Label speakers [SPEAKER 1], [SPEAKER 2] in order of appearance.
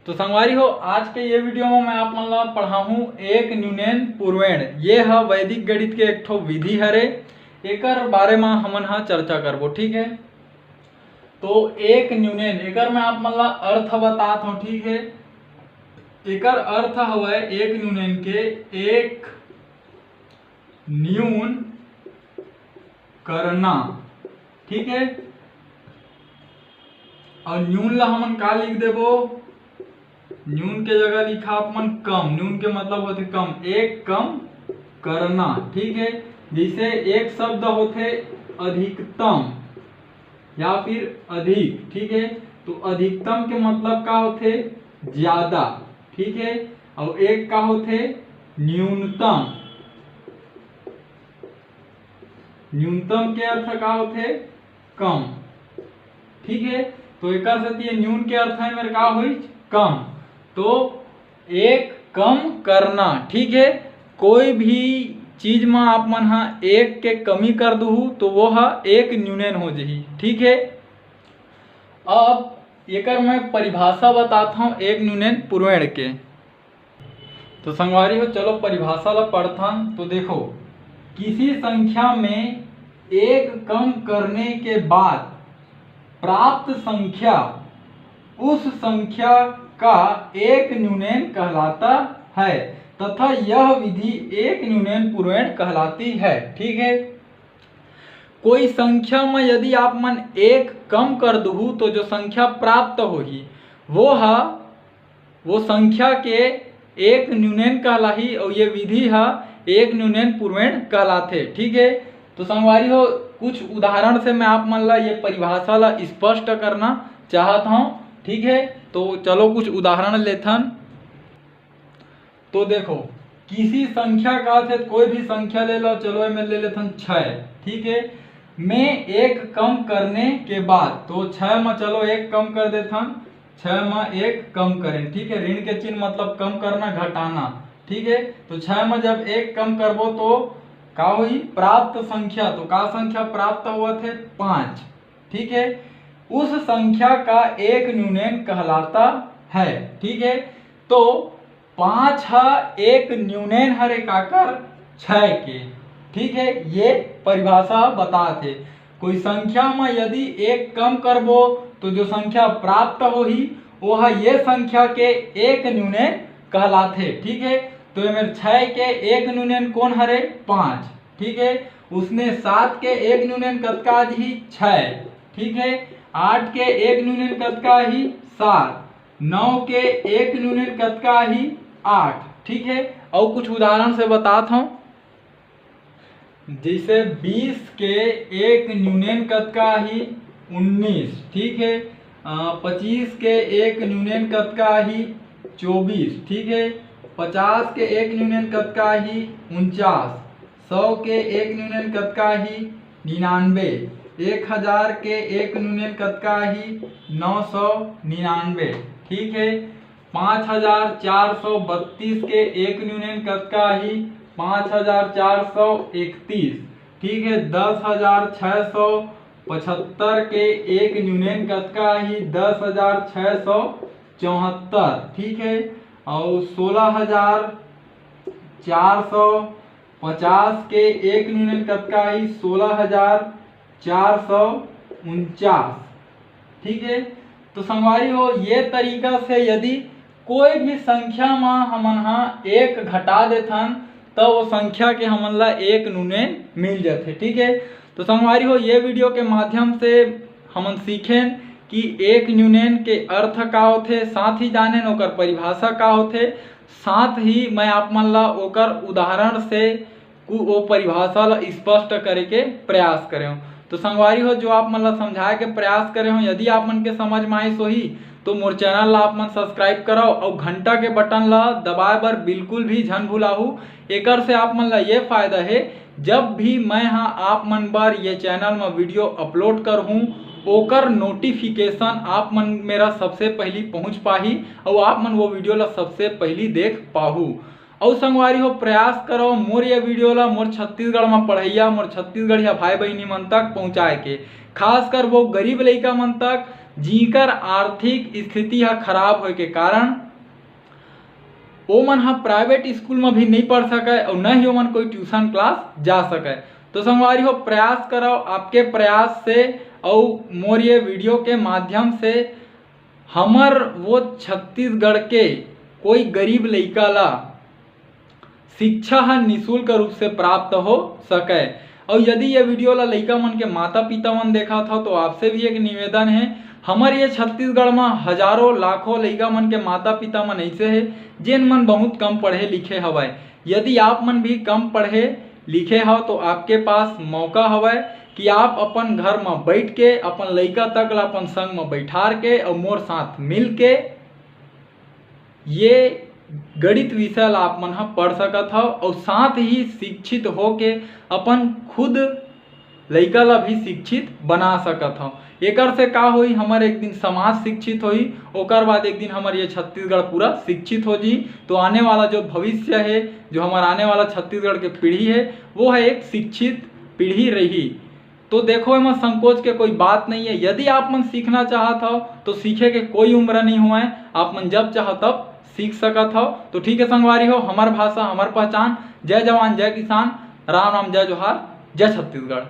[SPEAKER 1] तो संगवारी हो, आज के ये वीडियो में मैं आप मन ला पढ़ाहूँ एक न्यूनैन पूर्वेण। ये है वैदिक गणित के एक ठो विधि हरे, एकर बारे में हमन हा चर्चा करबो। ठीक है, तो एक न्यूनैन एकर में आप मन ला अर्थ बतात हूँ। ठीक है, एकर अर्थ हवय एक न्यूनैन के एक न्यून करना। ठीक है, और न्यून ला हमन का लिख देबो, न्यून के जगह लिखा अपन कम। न्यून के मतलब होते कम, एक कम करना। ठीक है, जैसे एक शब्द होते अधिकतम या फिर अधिक। ठीक है, तो अधिकतम के मतलब का होते ज्यादा। ठीक है, और एक का होते न्यूनतम। न्यूनतम के अर्थ का होते कम। ठीक है, तो एक न्यून के अर्थ है मेरे का हुई कम, तो एक कम करना। ठीक है, कोई भी चीज में आप मन हा एक के कमी कर दू तो वो हा एक न्यूनैन हो जाही। ठीक है, अब एकर मैं परिभाषा बताता हूँ एक न्यूनैन पूर्वेण के। तो संगवारी हो, चलो परिभाषा ला पढ़थन। तो देखो, किसी संख्या में एक कम करने के बाद प्राप्त संख्या उस संख्या का एक न्यूनैन कहलाता है तथा यह विधि एक न्यूनैन पूर्वेण कहलाती है। ठीक है, कोई संख्या में यदि आप मन एक कम कर दू तो जो संख्या प्राप्त होगी वो संख्या के एक न्यूनैन कहलाही, और ये विधि है एक न्यूनैन पूर्वेण कहलाते। ठीक है, तो संगवारी हो, कुछ उदाहरण से मैं आप मन ला ये परिभाषा ला स्पष्ट करना चाहता हूँ। ठीक है, तो चलो कुछ उदाहरण लेथन। तो देखो, किसी संख्या का थे कोई भी संख्या ले लो, चलो मैं ले लेथन 6। ठीक है, मैं एक कम करने के बाद, तो 6 में चलो एक कम कर देथन, 6 में एक कम करें। ठीक है, ऋण के चिन्ह मतलब कम करना, घटाना। ठीक है, तो 6 में जब एक कम करबो तो का हुई प्राप्त संख्या, तो का संख्या प्राप्त हुआ थे 5। ठीक है, उस संख्या का एक न्यूनैन कहलाता है। ठीक है, तो 5 है एक न्यूनैन हरे काकर 6 के। ठीक है, ये परिभाषा बताते। कोई संख्या में यदि एक कम करबो तो जो संख्या प्राप्त होही वो है ये संख्या के एक न्यूनैन कहलाते। ठीक है, तो मेरे 6 के एक न्यूनैन कौन हरे 5। ठीक है, उसने 7 के एक न्यूनैन कतका ही 6। ठीक है, 8 के एक न्यूनैन कतका ही 7, 9 के एक न्यूनैन कतका ही 8। ठीक है, और कुछ उदाहरण से बताता हूँ। जैसे 20 के एक न्यूनैन कतका ही 19। ठीक है, 25 के एक न्यूनैन कतका ही 24। ठीक है, 50 के एक न्यूनैन कतका ही 49, 100 के एक न्यूनैन कतका ही 99, 1000 के एक न्यूनैन कतका ही 999। ठीक है, 5432 के एक न्यूनैन कतका ही 5431। ठीक है, 10675 के एक न्यूनैन कतका ही 10674। ठीक है, और 16450 के एक न्यूनैन कतका ही 16449। ठीक है, तो संगवारी हो, ये तरीका से यदि कोई भी संख्या में हमन हा एक घटा देथन तो वो संख्या के हमन ला एक न्यूनैन मिल जाते। ठीक है, तो संगवारी हो, ये वीडियो के माध्यम से हमन सीखें कि एक न्यूनैन के अर्थ का होथे, साथ ही जाने ओकर परिभाषा का होथे, साथ ही मैं आप मन ला ओकर उदाहरण से वो परिभाषा ला स्पष्ट करे के प्रयास करे हूँ। तो संगवारी हो, जो आप मन ला समझाए के प्रयास करे हो, यदि आप मन के समझ में आई सोही तो मोर चैनल ला आप मन सब्सक्राइब करो और घंटा के बटन ला दबाए बर बिल्कुल भी झन भुलाहू। एकर से आप मन ला ये फायदा है, जब भी मैं आप मन बर ये चैनल में वीडियो अपलोड करहूँ ओकर नोटिफिकेशन आप मन मेरा सबसे पहली पहुँच पाही और आप मन वो वीडियो ला सबसे पहली देख पाहू। और संगवारी हो, प्रयास करो मोर ये वीडियो ला मोर छत्तीसगढ़ में पढ़ैया, मोर छत्तीसगढ़िया भाई बहनी मन तक पहुँचाए के, खास कर वो गरीब लइका मन तक जिकर आर्थिक स्थिति ह खराब होए के कारण ओ मन ह प्राइवेट स्कूल में भी नहीं पढ़ सके और न ही ओमन कोई ट्यूशन क्लास जा सके। तो संगवारी हो प्रयास करो, आपके प्रयास से और मोर ये वीडियो के माध्यम से हमर वो छत्तीसगढ़ के कोई गरीब लइका ला शिक्षा ह निःशुल्क रूप से प्राप्त हो सके। और यदि ये वीडियो ला लइका मन के माता पिता मन देखा था तो आपसे भी एक निवेदन है, हमारे ये छत्तीसगढ़ में हजारों लाखों लइका मन के माता पिता मन ऐसे है जिन मन बहुत कम पढ़े लिखे हवाए। यदि आप मन भी कम पढ़े लिखे हो तो आपके पास मौका हवाए कि आप अपन घर में बैठ के अपन लइका तक ला अपन संग में बैठार के और मोर साथ मिल के ये गणित विषय ला आप मन ह पढ़ सकत हो और साथ ही शिक्षित होके अपन खुद लइका ला भी शिक्षित बना सकत हो। एकर से का होई, हमार एक दिन समाज शिक्षित होई, ओकर बाद एक दिन हमार ये छत्तीसगढ़ पूरा शिक्षित हो जी। तो आने वाला जो भविष्य है, जो हमारा आने वाला छत्तीसगढ़ के पीढ़ी है, वो है एक शिक्षित पीढ़ी रही। तो देखो इसमें संकोच के कोई बात नहीं है। यदि आप मन सीखना चाहत हो तो सीखे के कोई उम्र नहीं हुआ है, आप मन जब चाहो तब सीख सकत हो। तो ठीक है संगवारी हो, हमार भाषा हमार पहचान। जय जवान जय किसान, राम राम जय जोहार, जय छत्तीसगढ़।